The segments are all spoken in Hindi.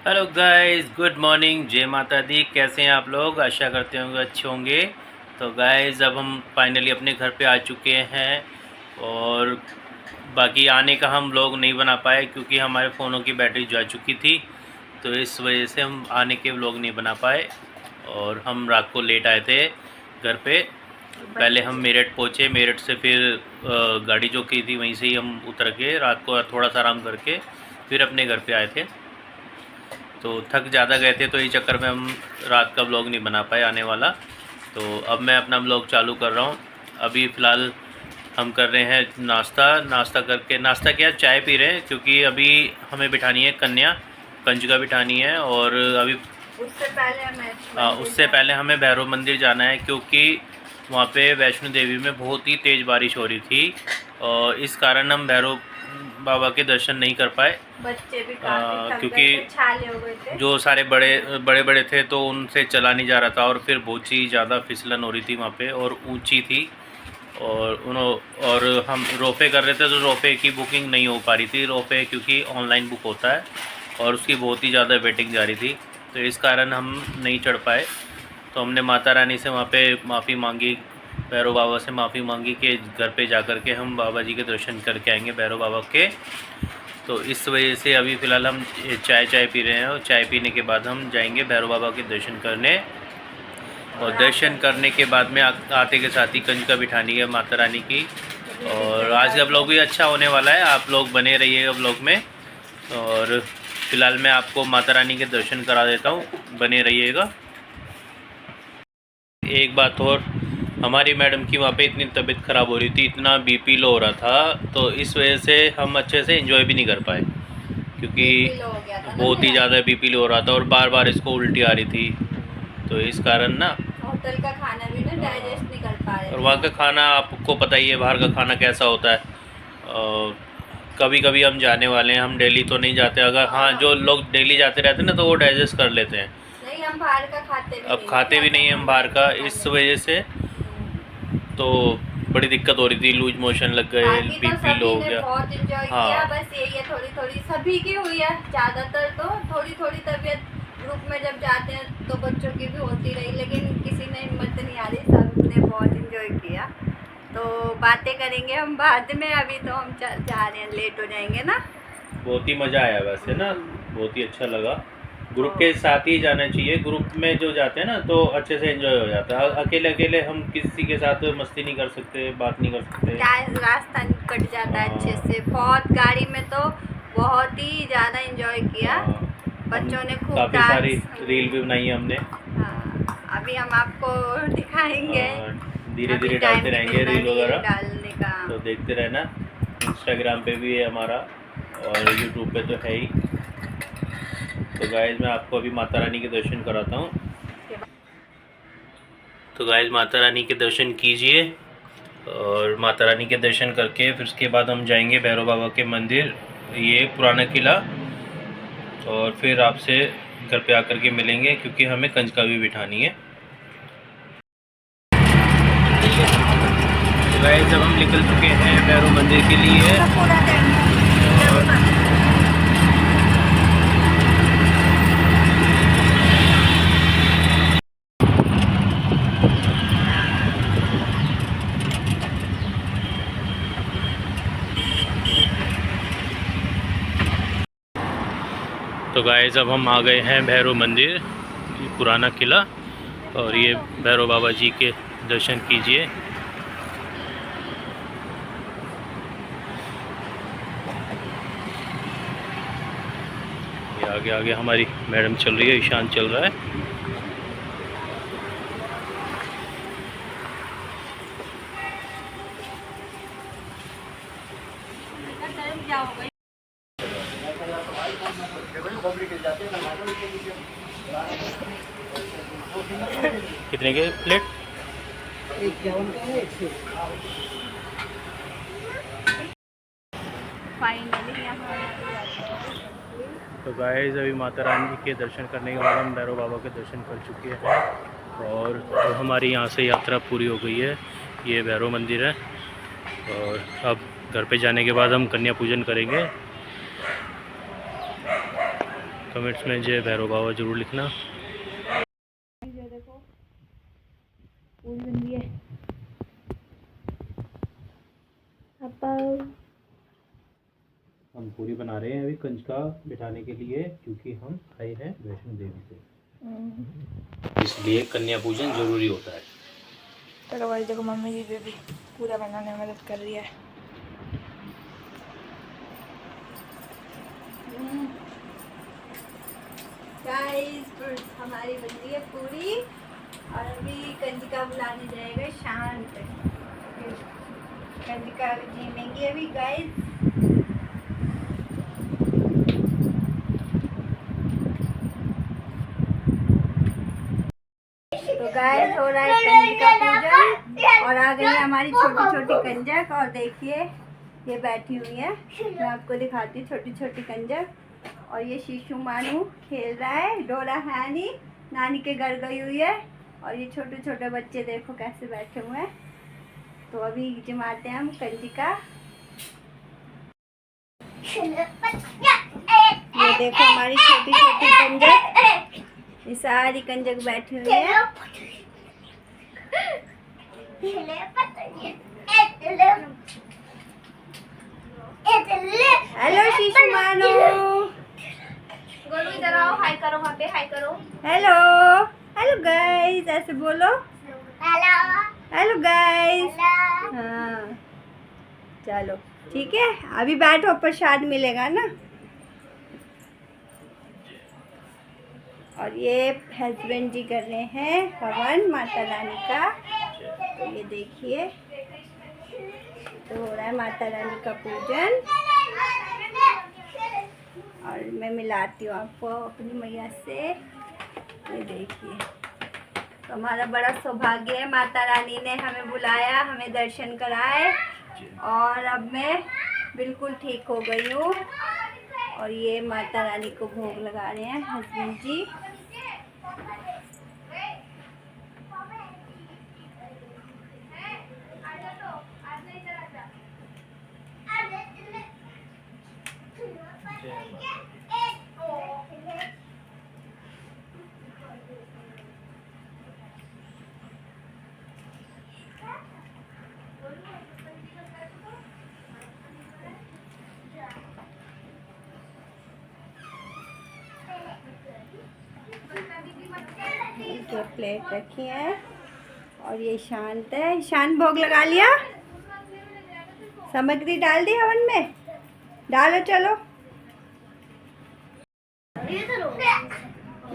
हेलो गाइस, गुड मॉर्निंग, जय माता दी। कैसे हैं आप लोग? आशा करते होंगे अच्छे होंगे। तो गाइस, अब हम फाइनली अपने घर पे आ चुके हैं और बाकी आने का हम व्लॉग नहीं बना पाए क्योंकि हमारे फ़ोनों की बैटरी जा चुकी थी। तो इस वजह से हम आने के व्लॉग नहीं बना पाए और हम रात को लेट आए थे घर पे। पहले हम मेरठ पहुँचे, मेरठ से फिर गाड़ी जो की थी वहीं से ही हम उतर के रात को थोड़ा सा आराम करके फिर अपने घर पे आए थे। तो थक ज़्यादा गए थे तो इस चक्कर में हम रात का व्लॉग नहीं बना पाए आने वाला। तो अब मैं अपना व्लॉग चालू कर रहा हूँ। अभी फ़िलहाल हम कर रहे हैं नाश्ता करके, नाश्ता क्या, चाय पी रहे हैं क्योंकि अभी हमें बिठानी है कन्या, कंजका बिठानी है। और अभी उससे पहले हमें भैरव मंदिर जाना है क्योंकि वहाँ पे वैष्णो देवी में बहुत ही तेज़ बारिश हो रही थी और इस कारण हम भैरव बाबा के दर्शन नहीं कर पाए। बच्चे भी काफी क्योंकि छाले हो गए थे। जो सारे बड़े थे तो उनसे चला नहीं जा रहा था और फिर बहुत ही ज़्यादा फिसलन हो रही थी वहाँ पे और ऊंची थी। और हम रोपे कर रहे थे तो रोपे की बुकिंग नहीं हो पा रही थी। रोपे क्योंकि ऑनलाइन बुक होता है और उसकी बहुत ही ज़्यादा वेटिंग जा रही थी, तो इस कारण हम नहीं चढ़ पाए। तो हमने माता रानी से वहाँ पे माफ़ी मांगी, भैरव बाबा से माफ़ी मांगी कि घर पे जा कर के हम बाबा जी के दर्शन करके आएंगे, भैरव बाबा के। तो इस वजह से अभी फ़िलहाल हम चाय पी रहे हैं और चाय पीने के बाद हम जाएंगे भैरव बाबा के दर्शन करने। और दर्शन करने के बाद में आते के साथ ही कंजका बिठानी है माता रानी की। और आज का ब्लॉग भी अच्छा होने वाला है, आप लोग बने रहिएगा ब्लॉग में। और फ़िलहाल मैं आपको माता रानी के दर्शन करा देता हूँ, बने रहिएगा। एक बात और, हमारी मैडम की वहाँ पे इतनी तबीयत ख़राब हो रही थी, इतना बीपी लो हो रहा था, तो इस वजह से हम अच्छे से एंजॉय भी नहीं कर पाए क्योंकि बहुत ही ज़्यादा बीपी लो हो रहा था और बार बार इसको उल्टी आ रही थी। तो इस कारण ना होटल का खाना भी ना डाइजेस्ट नहीं कर पा रहे। और वहाँ का खाना आपको पता ही है, बाहर का खाना कैसा होता है। कभी कभी हम जाने वाले हैं, हम डेली तो नहीं जाते। अगर हाँ, जो लोग डेली जाते रहते हैं ना तो वो डाइजेस्ट कर लेते हैं। नहीं, हम बाहर का खाते भी नहीं हम बाहर का, इस वजह से तो बड़ी दिक्कत हो रही थी, लूज मोशन लग गए, बीपी लो हो गया। बहुत एंजॉय किया, बस यही है, थोड़ी थोड़ी सभी की हुई है, ज़्यादातर तो थोड़ी थोड़ी तबीयत ग्रुप में जब जाते हैं तो बच्चों की भी होती रही, लेकिन किसी ने हिम्मत नहीं आ रही, सबने बहुत एंजॉय किया। तो बातें करेंगे हम बाद में, अभी तो हम जा रहे हैं, लेट हो जाएंगे ना। बहुत ही मज़ा आया वैसे ना, बहुत ही अच्छा लगा। ग्रुप के साथ ही जाना चाहिए, ग्रुप में जो जाते हैं ना तो अच्छे से एंजॉय हो जाता है। अकेले अकेले हम किसी के साथ मस्ती नहीं कर सकते, बात नहीं कर सकते, रास्ता कट जाता है अच्छे से। बहुत गाड़ी में तो बहुत ही ज़्यादा एंजॉय किया, बच्चों ने खूब काफ़ी सारी रील भी बनाई है हमने। अभी हम आपको दिखाएंगे, धीरे धीरे डालते रहेंगे रील वगैरह, डालने का, तो देखते रहना। इंस्टाग्राम पे भी है हमारा और यूट्यूब पे तो है ही। तो गाइस, मैं आपको अभी माता रानी के दर्शन कराता हूँ। तो गाइस, माता रानी के दर्शन कीजिए और माता रानी के दर्शन करके फिर उसके बाद हम जाएंगे भैरव बाबा के मंदिर, ये पुराना किला। और फिर आपसे घर पे आकर के मिलेंगे क्योंकि हमें कंजका भी बिठानी है। तो गाइस, जब हम निकल चुके हैं भैरव मंदिर के लिए, तो गाइस अब हम आ गए हैं भैरव मंदिर, पुराना किला। और ये भैरव बाबा जी के दर्शन कीजिए। ये आगे आगे हमारी मैडम चल रही है, ईशान चल रहा है। कितने के प्लेट? तो गाइस, अभी माता रानी के दर्शन करने के बाद हम भैरव बाबा के दर्शन कर चुके हैं और अब हमारी यहाँ से यात्रा पूरी हो गई है। ये भैरव मंदिर है और अब घर पे जाने के बाद हम कन्या पूजन करेंगे। कमेंट्स में जय भैरव बाबा जरूर लिखना। ये देखो पूरी बन रही है। हम पूरी बना रहे हैं अभी कंजका बिठाने के लिए, क्योंकि हम आए हैं वैष्णो देवी से, इसलिए कन्या पूजन जरूरी होता है। चलो भाई देखो मम्मी जी भी पूरा बनाने में मदद कर रही है। गाइस हमारी बन रही है पूरी और अभी कंजिका बुलाने जाएगा शांत। कंजिका जीमेंगी अभी गाइस। तो गाइस हो रहा है कंजिका पूजन और आ गई है हमारी छोटी छोटी कंजक। और देखिए ये बैठी हुई है, मैं आपको दिखाती हूँ छोटी छोटी कंजक। और ये शीशु मानू खेल रहा है, डोरा है नहीं, नानी के घर गई हुई है। और ये छोटे छोटे बच्चे देखो कैसे बैठे हुए हैं। तो अभी जमाते हैं हम कंजिका। ये देखो हमारी छोटी छोटी कंजक, ये सारी कंजक बैठी हुई है। हेलो शीशु मानू, गोलू इधर आओ, हाय करो, वहाँ पे हाय करो। हेलो हेलो गाइस, ऐसे बोलो हेलो गाइस। हाँ चलो ठीक है, अभी बैठो, प्रसाद मिलेगा ना। और ये हस्बैंड जी कर रहे हैं हवन माता रानी का। तो ये देखिए तो हो रहा है माता रानी का पूजन। और मैं मिलाती हूँ आपको अपनी मैया से। ये देखिए तो हमारा बड़ा सौभाग्य है, माता रानी ने हमें बुलाया, हमें दर्शन कराए और अब मैं बिल्कुल ठीक हो गई हूँ। और ये माता रानी को भोग लगा रहे हैं हस्बैंड जी। जो प्लेट रखी है और ये शांत है। शांत भोग लगा लिया, सामग्री डाल दी हवन में, डालो चलो।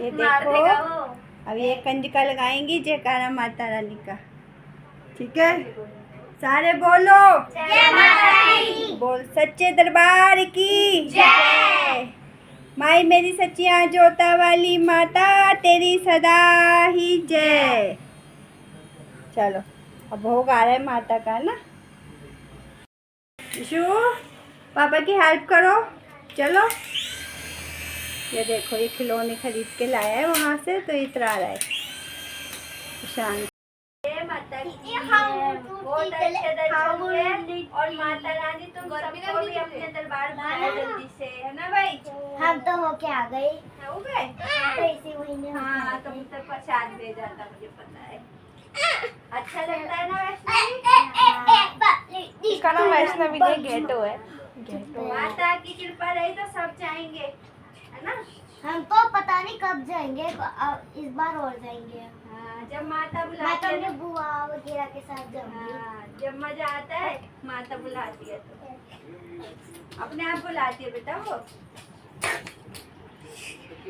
ये देखो अब ये कंजिका लगाएंगी जयकारा माता रानी का, ठीक है। सारे बोलो जय माता रानी, बोल सच्चे दरबार की जय। माई मेरी सच्चियाँ जोता वाली माता तेरी सदा ही जय। चलो अब भोग आ रहा है माता का ना। यीशु पापा की हेल्प करो चलो। ये देखो ये खिलौने खरीद के लाया है वहाँ से, तो इतरा रहा है शांत। माता की बहुत अच्छे दर्शन हुए और माता रानी तुम सबको भी अपने दरबार बुलाए जल्दी से, है ना भाई। हम तो होके आ गए। हो गए तो इसी महीने हाँ, तुम तो प्रसाद भेजा था, मुझे पता है। अच्छा लगता है ना वैष्णवी। इसका नाम वैष्णवी नहीं गेटो है। माता की कृपा रही तो सब जाएंगे, है ना। हम तो पता नहीं कब जाएंगे, इस बार और जाएंगे। हाँ, जब माता मैं बुलाती तो है अपने ना, बुआ वगैरह के साथ जाऊंगी। हाँ, जब मजा आता है माता बुलाती है तो अपने आप बुलाती है बेटा वो।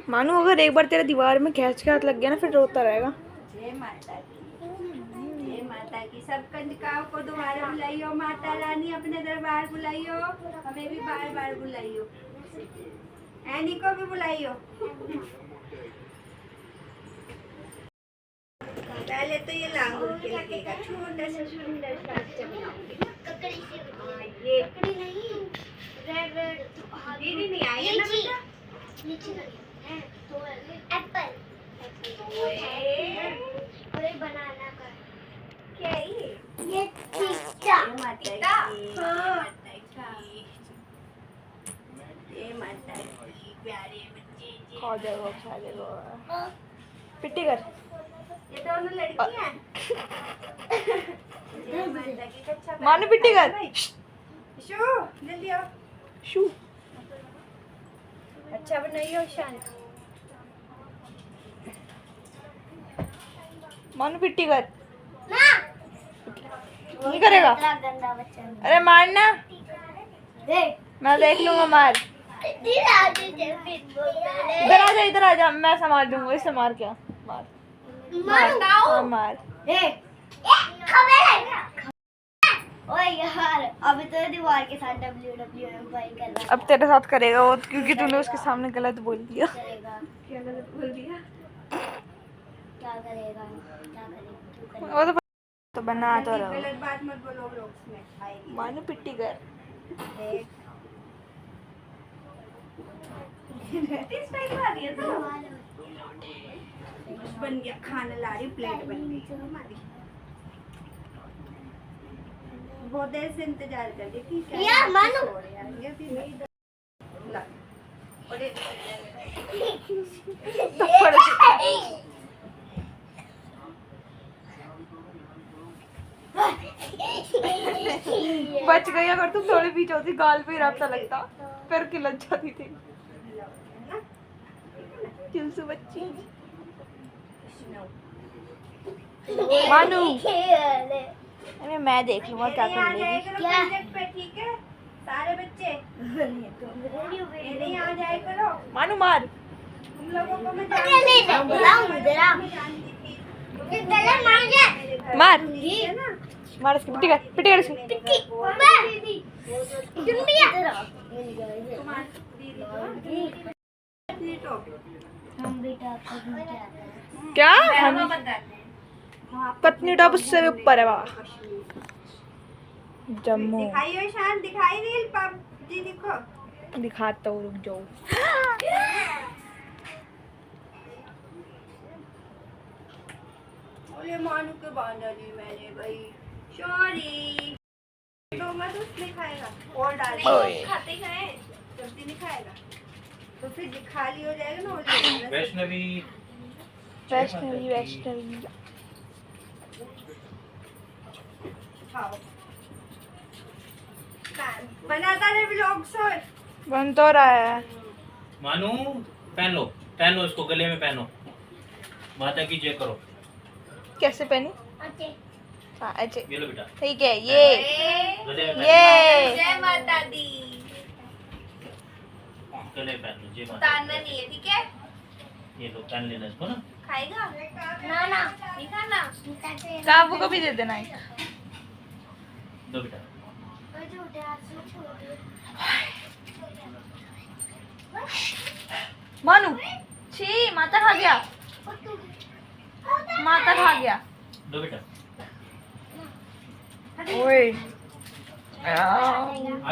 मानू अगर एक बार तेरे दीवार में खींच के हाथ लग गया ना फिर रोता रहेगा। जय माता की, जय माता की। सब कंजकाओं को दोबारा बुलाइयो माता रानी, अपने दरबार बुलाइयो, हमें भी बार बार बुलाइयो, एनी को भी बुलाइयो। पहले तो ये लांगूर के लगेगा, छोटा सा सुंदर सा बच्चा बनाऊंगी। ये रेड रेड दीदी नहीं आई है ना बेटा। लीची है तो एप्पल और एक बनाना का। क्या है ये चीचा माता की, ये माता की प्यारे बच्चे। खा जाएगा पिट्टी कर। ये दोनों लड़की हैं। मानू पिट्टी कर। शू जल्दी आओ। शू अच्छा बनाइए शांत। मानू पिट्टी कर। ना नहीं करेगा। इतना गंदा बच्चा नहीं। अरे मारना। देख मैं देख लूंगा मार। इधर आ जा मैं संभाल दूंगा। इसे मार क्या मार हाँ, मार। ओए यार अभी तो दीवार के साथ WWE कर रहा अब तेरे साथ करेगा वो क्योंकि तूने उसके सामने गलत बोल दिया। करेगा। क्या गलत बोल दिया? क्या करेगा क्यों करेगा? वो तो बना तो रहा गलत बात मत बोलो लोग उसमें आएगी। मानू पिट्टी कर। देख इस टाइप आ रही है तो बन गया खाना ला रही प्लेट बन गई हमारी। बहुत देर से इंतजार कर रही थी क्या यार, मानो। ये भी नहीं ला और ये बच गई अगर तुम थोड़ी बीच होती गाल पे ही रास्ता लगता फिर की लग जाती थी। चिल्सू बच्ची मानू अरे मैं देख लूंगा क्या कर लेगी। क्या? पे ठीक है सारे बच्चे ये नहीं आ जाए करो। मानू मार। तुम लोगों को मैं मार है ना मार इसकी पिट्टी कर इसकी। क्या हम पत्नी टॉप उससे भी ऊपर है वहाँ जम्मू। दिखाइए शान दिखाई रील जी दिखो दिखाता हूँ रुक जाओ। बोले मानू के बांधा दी मैंने भाई सॉरी। तो मत उसने खाएगा और डाल खाते गए जल्दी नहीं खाएगा तो फिर खाली हो जाएगा ना। और वैष्णवी वैष्णवी खाओ बनाता रहे व्लॉग सर। बन तो रहा है। मानू पहन लो इसको गले में पहनो माता की जय करो। कैसे पहनी? हाँ अच्छे ये लो बेटा ठीक है ये गले में ये जय माता दी। गले में पहन लो जय माता उतारना नहीं है ठीक है। ये लो पहन लेना इसको ना। खाएगा ना ना नहीं खाना। काबू को भी दे देना एक। दो बेटा मानू छी माता खा गया माता खा गया। दो बेटा ओए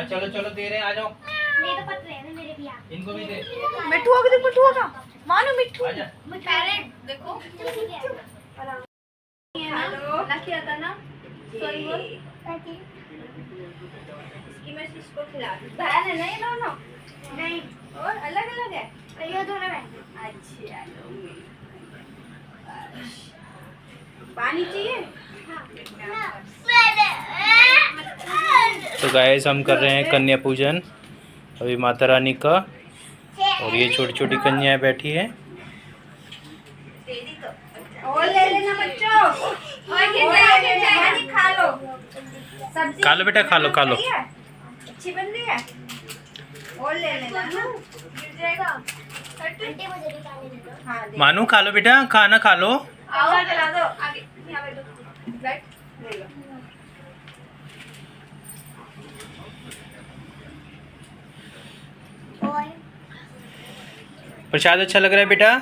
चलो दे रहे हैं आ जाओ मेरे तो पतले हैं मेरे भी आ। इनको भी दे मिट्टू आ गया मिट्टू आ मानू मिट्टू आजा। देखो हेलो ना किया था ना सॉरी बोल इसकी मैं इसको खिला दूं। बहन है ना ये दोनों? नहीं और अलग अलग है। ये दोनों में अच्छा पानी चाहिए? तो गाइस हम कर रहे हैं कन्या पूजन अभी माता रानी का और ये छोटी छोटी कन्याएं बैठी हैं। और ले लेना बच्चों और ये खा लो सब्जी खा लो बेटा खा लो अच्छी बन रही है और ले लेना ना गिर जाएगा। आंटी मुझे भी खाने दे दो। हाँ दे मानू खा लो बेटा खाना खा लो। आओ खिला दो आगे यहाँ बैठो राइट ले लो। और प्रसाद अच्छा लग रहा है बेटा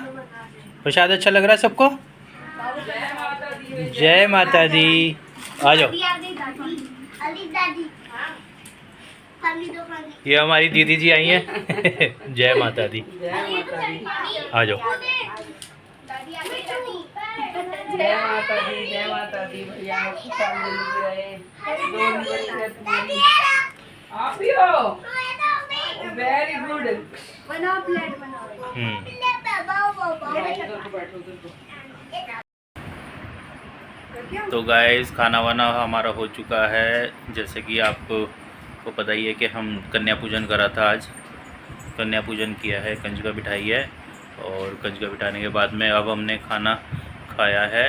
प्रसाद अच्छा लग रहा है सबको। जय माता दी आ जाओ। अली दादी खाली दो खाली। ये हमारी दीदी जी आई हैं जय माता दी आ जाओ। जय माता दी भैया आप ही हो वेरी गुड बनाओ प्लेट बनाओ। तो गाइस खाना वाना हमारा हो चुका है। जैसे कि आपको पता ही है कि हम कन्या पूजन करा था आज। कन्या पूजन किया है, कंजका बिठाई है और कंजका बिठाने के बाद में अब हमने खाना खाया है।